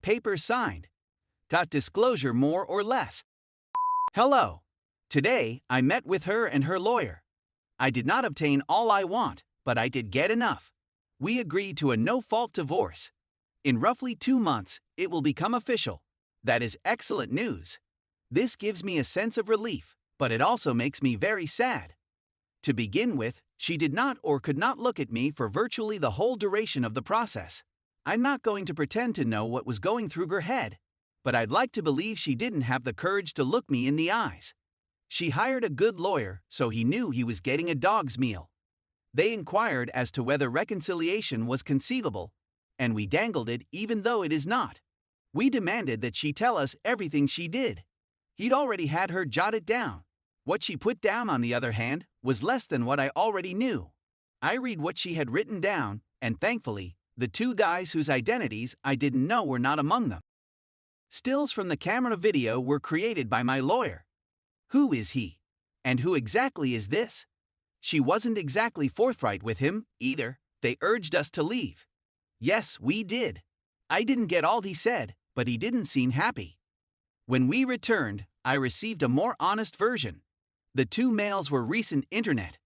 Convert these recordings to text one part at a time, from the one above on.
Papers signed. Got disclosure more or less. Hello. Today, I met with her and her lawyer. I did not obtain all I want, but I did get enough. We agreed to a no-fault divorce. In roughly 2 months, it will become official. That is excellent news. This gives me a sense of relief, but it also makes me very sad. To begin with, she did not or could not look at me for virtually the whole duration of the process. I'm not going to pretend to know what was going through her head, but I'd like to believe she didn't have the courage to look me in the eyes. She hired a good lawyer, so he knew he was getting a dog's meal. They inquired as to whether reconciliation was conceivable, and we dangled it even though it is not. We demanded that she tell us everything she did. He'd already had her jot it down. What she put down, on the other hand, was less than what I already knew. I read what she had written down, and thankfully, the 2 guys whose identities I didn't know were not among them. Stills from the camera video were created by my lawyer. Who is he? And who exactly is this? She wasn't exactly forthright with him, either. They urged us to leave. Yes, we did. I didn't get all he said, but he didn't seem happy. When we returned, I received a more honest version. The 2 males were recent internet.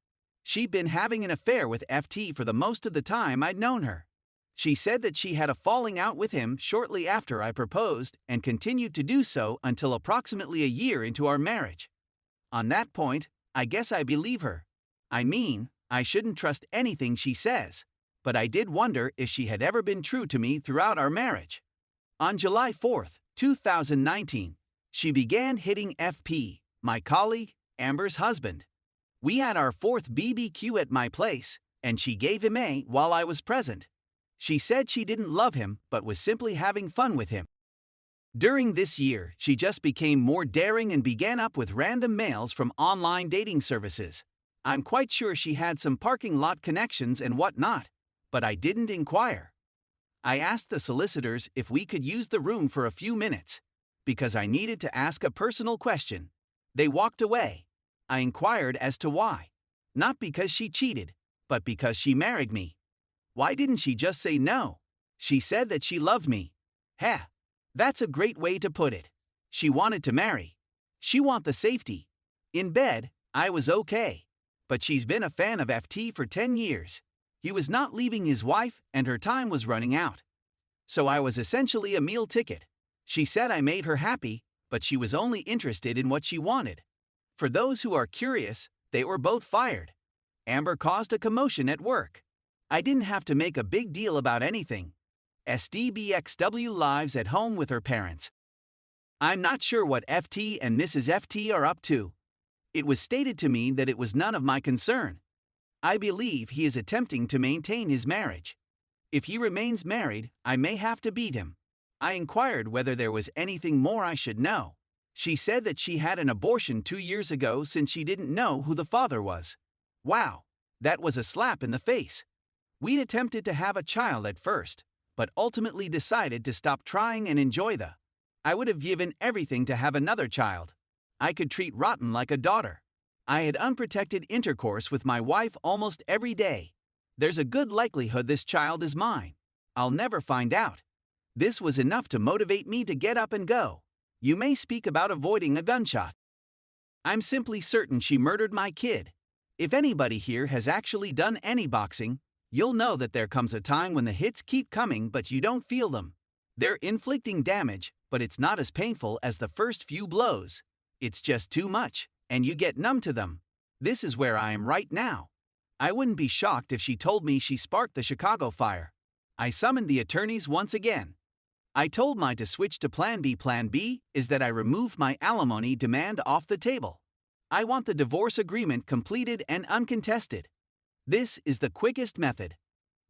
She'd been having an affair with FT for the most of the time I'd known her. She said that she had a falling out with him shortly after I proposed and continued to do so until approximately a year into our marriage. On that point, I guess I believe her. I mean, I shouldn't trust anything she says, but I did wonder if she had ever been true to me throughout our marriage. On July 4, 2019, she began hitting FP, my colleague, Amber's husband. We had our 4th BBQ at my place, and she gave him a while I was present. She said she didn't love him but was simply having fun with him. During this year, she just became more daring and began up with random males from online dating services. I'm quite sure she had some parking lot connections and whatnot, but I didn't inquire. I asked the solicitors if we could use the room for a few minutes, because I needed to ask a personal question. They walked away. I inquired as to why. Not because she cheated, but because she married me. Why didn't she just say no? She said that she loved me. Heh, that's a great way to put it. She wanted to marry. She want the safety. In bed, I was okay. But she's been a fan of FT for 10 years. He was not leaving his wife and her time was running out. So I was essentially a meal ticket. She said I made her happy, but she was only interested in what she wanted. For those who are curious, they were both fired. Amber caused a commotion at work. I didn't have to make a big deal about anything. SDBXW lives at home with her parents. I'm not sure what FT and Mrs. FT are up to. It was stated to me that it was none of my concern. I believe he is attempting to maintain his marriage. If he remains married, I may have to beat him. I inquired whether there was anything more I should know. She said that she had an abortion 2 years ago since she didn't know who the father was. Wow, that was a slap in the face. We'd attempted to have a child at first, but ultimately decided to stop trying and enjoy the. I would have given everything to have another child. I could treat Rotten like a daughter. I had unprotected intercourse with my wife almost every day. There's a good likelihood this child is mine. I'll never find out. This was enough to motivate me to get up and go. You may speak about avoiding a gunshot. I'm simply certain she murdered my kid. If anybody here has actually done any boxing, you'll know that there comes a time when the hits keep coming but you don't feel them. They're inflicting damage, but it's not as painful as the first few blows. It's just too much, and you get numb to them. This is where I am right now. I wouldn't be shocked if she told me she sparked the Chicago fire. I summoned the attorneys once again. I told mine to switch to Plan B. Plan B is that I remove my alimony demand off the table. I want the divorce agreement completed and uncontested. This is the quickest method.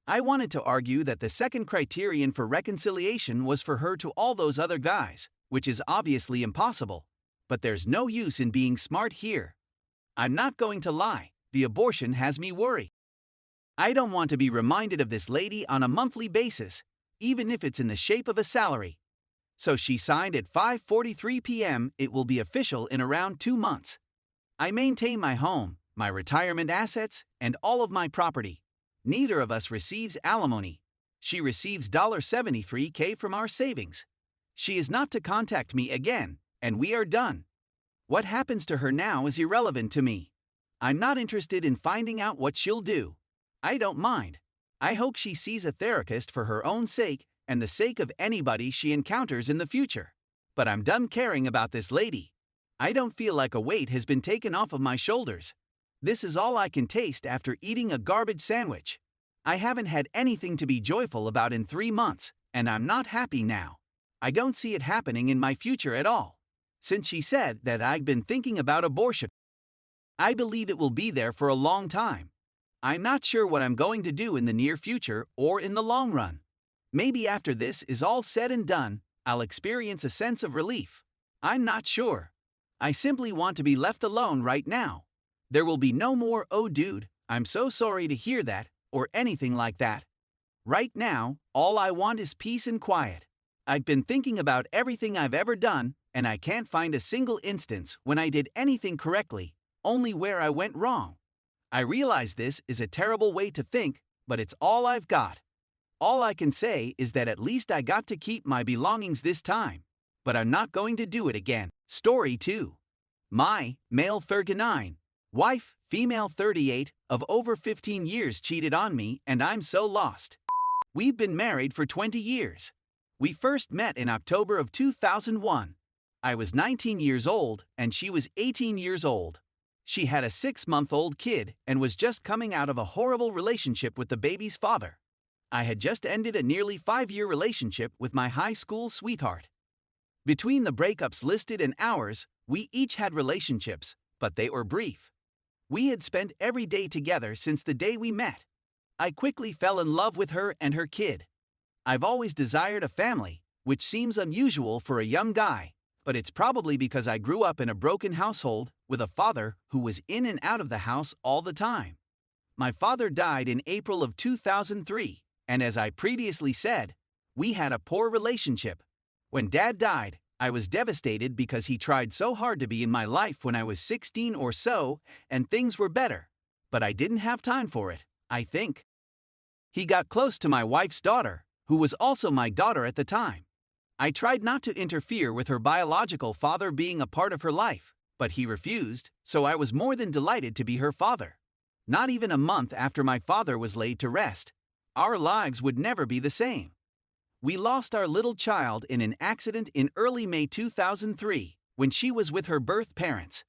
I wanted to argue that the second criterion for reconciliation was for her to all those other guys, which is obviously impossible. But there's no use in being smart here. I'm not going to lie, the abortion has me worried. I don't want to be reminded of this lady on a monthly basis, even if it's in the shape of a salary. So she signed at 5:43 p.m. It will be official in around 2 months. I maintain my home, my retirement assets, and all of my property. Neither of us receives alimony. She receives $73K from our savings. She is not to contact me again, and we are done. What happens to her now is irrelevant to me. I'm not interested in finding out what she'll do. I don't mind. I hope she sees a therapist for her own sake and the sake of anybody she encounters in the future. But I'm done caring about this lady. I don't feel like a weight has been taken off of my shoulders. This is all I can taste after eating a garbage sandwich. I haven't had anything to be joyful about in 3 months, and I'm not happy now. I don't see it happening in my future at all. Since she said that I've been thinking about abortion, I believe it will be there for a long time. I'm not sure what I'm going to do in the near future or in the long run. Maybe after this is all said and done, I'll experience a sense of relief. I'm not sure. I simply want to be left alone right now. There will be no more "oh dude, I'm so sorry to hear that," or anything like that. Right now, all I want is peace and quiet. I've been thinking about everything I've ever done, and I can't find a single instance when I did anything correctly, only where I went wrong. I realize this is a terrible way to think, but it's all I've got. All I can say is that at least I got to keep my belongings this time. But I'm not going to do it again. Story 2. My, male 39, wife, female 38, of over 15 years cheated on me and I'm so lost. We've been married for 20 years. We first met in October of 2001. I was 19 years old and she was 18 years old. She had a 6-month-old kid and was just coming out of a horrible relationship with the baby's father. I had just ended a nearly 5-year relationship with my high school sweetheart. Between the breakups listed and ours, we each had relationships, but they were brief. We had spent every day together since the day we met. I quickly fell in love with her and her kid. I've always desired a family, which seems unusual for a young guy, but it's probably because I grew up in a broken household with a father who was in and out of the house all the time. My father died in April of 2003, and as I previously said, we had a poor relationship. When Dad died, I was devastated because he tried so hard to be in my life when I was 16 or so, and things were better. But I didn't have time for it, I think. He got close to my wife's daughter, who was also my daughter at the time. I tried not to interfere with her biological father being a part of her life, but he refused, so I was more than delighted to be her father. Not even a month after my father was laid to rest, our lives would never be the same. We lost our little child in an accident in early May 2003, when she was with her birth parents.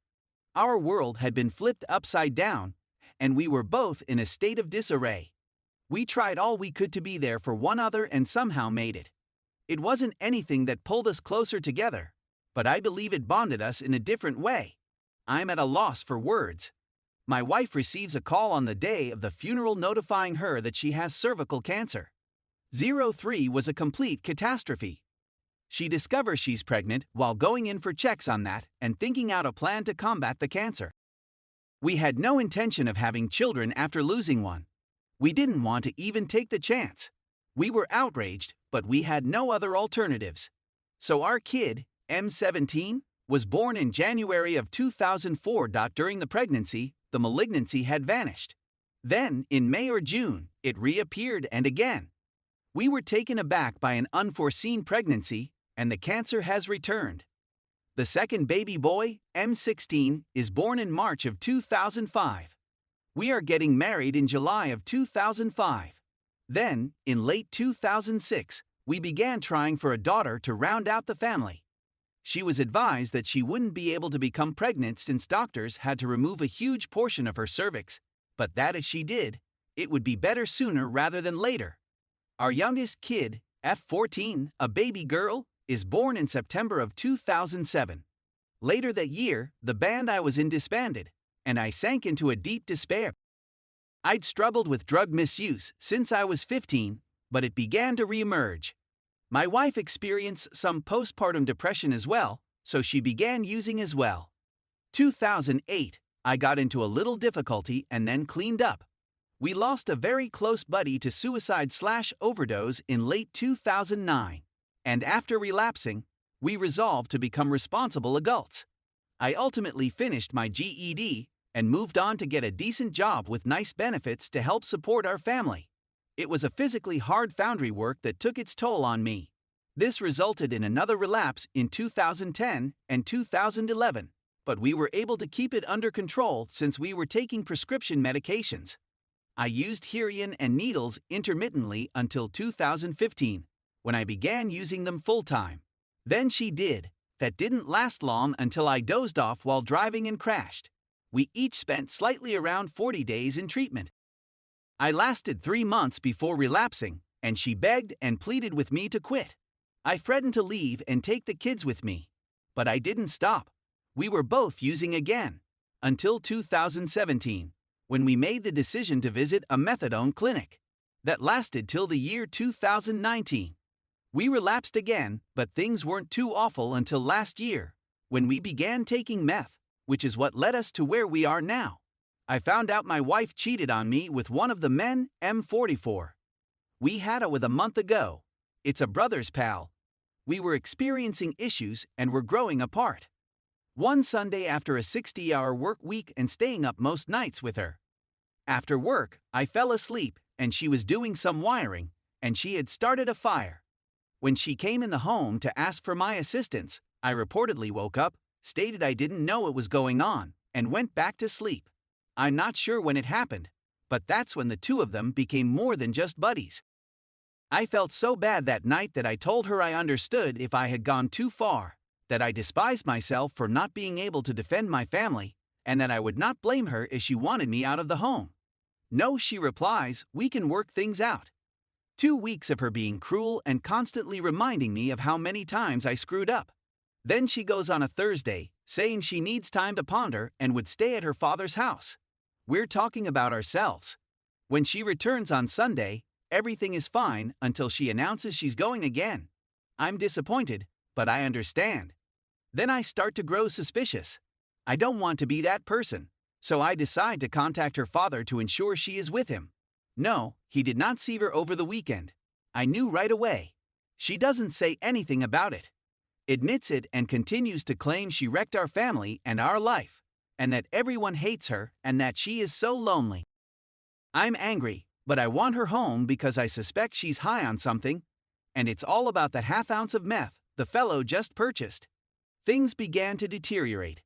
Our world had been flipped upside down, and we were both in a state of disarray. We tried all we could to be there for one another and somehow made it. It wasn't anything that pulled us closer together, but I believe it bonded us in a different way. I'm at a loss for words. My wife receives a call on the day of the funeral notifying her that she has cervical cancer. 03 was a complete catastrophe. She discovers she's pregnant while going in for checks on that and thinking out a plan to combat the cancer. We had no intention of having children after losing one. We didn't want to even take the chance. We were outraged, but we had no other alternatives. So our kid, M17, was born in January of 2004. During the pregnancy, the malignancy had vanished. Then, in May or June, it reappeared and again. We were taken aback by an unforeseen pregnancy, and the cancer has returned. The second baby boy, M16, is born in March of 2005. We are getting married in July of 2005. Then, in late 2006, we began trying for a daughter to round out the family. She was advised that she wouldn't be able to become pregnant since doctors had to remove a huge portion of her cervix, but that if she did, it would be better sooner rather than later. Our youngest kid, F14, a baby girl, is born in September of 2007. Later that year, the band I was in disbanded, and I sank into a deep despair. I'd struggled with drug misuse since I was 15, but it began to reemerge. My wife experienced some postpartum depression as well, so she began using as well. 2008, I got into a little difficulty and then cleaned up. We lost a very close buddy to suicide/overdose in late 2009, and after relapsing, we resolved to become responsible adults. I ultimately finished my GED and moved on to get a decent job with nice benefits to help support our family. It was a physically hard foundry work that took its toll on me. This resulted in another relapse in 2010 and 2011, but we were able to keep it under control since we were taking prescription medications. I used heroin and needles intermittently until 2015, when I began using them full-time. Then she did. That didn't last long until I dozed off while driving and crashed. We each spent slightly around 40 days in treatment. I lasted 3 months before relapsing, and she begged and pleaded with me to quit. I threatened to leave and take the kids with me. But I didn't stop. We were both using again. Until 2017, when we made the decision to visit a methadone clinic. That lasted till the year 2019. We relapsed again, but things weren't too awful until last year, when we began taking meth, which is what led us to where we are now. I found out my wife cheated on me with one of the men, M44. We had it with a month ago. It's a brother's pal. We were experiencing issues and were growing apart. One Sunday after a 60-hour work week and staying up most nights with her. After work, I fell asleep and she was doing some wiring, and she had started a fire. When she came in the home to ask for my assistance, I reportedly woke up, stated I didn't know what was going on, and went back to sleep. I'm not sure when it happened, but that's when the two of them became more than just buddies. I felt so bad that night that I told her I understood if I had gone too far, that I despised myself for not being able to defend my family, and that I would not blame her if she wanted me out of the home. No, she replies, we can work things out. 2 weeks of her being cruel and constantly reminding me of how many times I screwed up. Then she goes on a Thursday, saying she needs time to ponder and would stay at her father's house. We're talking about ourselves. When she returns on Sunday, everything is fine until she announces she's going again. I'm disappointed, but I understand. Then I start to grow suspicious. I don't want to be that person, so I decide to contact her father to ensure she is with him. No, he did not see her over the weekend. I knew right away. She doesn't say anything about it. Admits it and continues to claim she wrecked our family and our life, and that everyone hates her and that she is so lonely. I'm angry, but I want her home because I suspect she's high on something, and it's all about the half ounce of meth the fellow just purchased. Things began to deteriorate.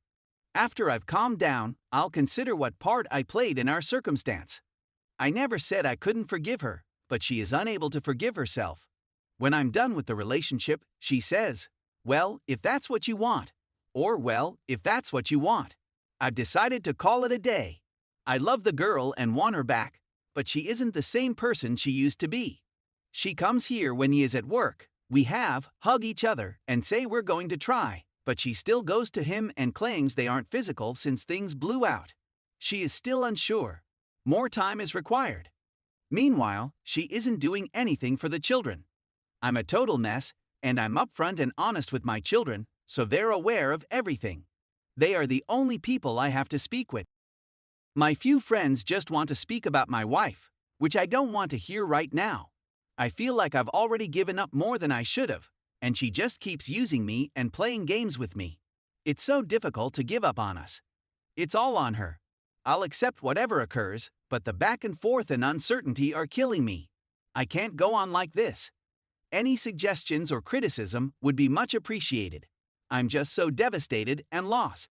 After I've calmed down, I'll consider what part I played in our circumstance. I never said I couldn't forgive her, but she is unable to forgive herself. When I'm done with the relationship, she says, well, if that's what you want. Or, well, if that's what you want. I've decided to call it a day. I love the girl and want her back, but she isn't the same person she used to be. She comes here when he is at work. We hug each other, and say we're going to try, but she still goes to him and claims they aren't physical since things blew out. She is still unsure. More time is required. Meanwhile, she isn't doing anything for the children. I'm a total mess, and I'm upfront and honest with my children, so they're aware of everything. They are the only people I have to speak with. My few friends just want to speak about my wife, which I don't want to hear right now. I feel like I've already given up more than I should have, and she just keeps using me and playing games with me. It's so difficult to give up on us. It's all on her. I'll accept whatever occurs, but the back and forth and uncertainty are killing me. I can't go on like this. Any suggestions or criticism would be much appreciated. I'm just so devastated and lost.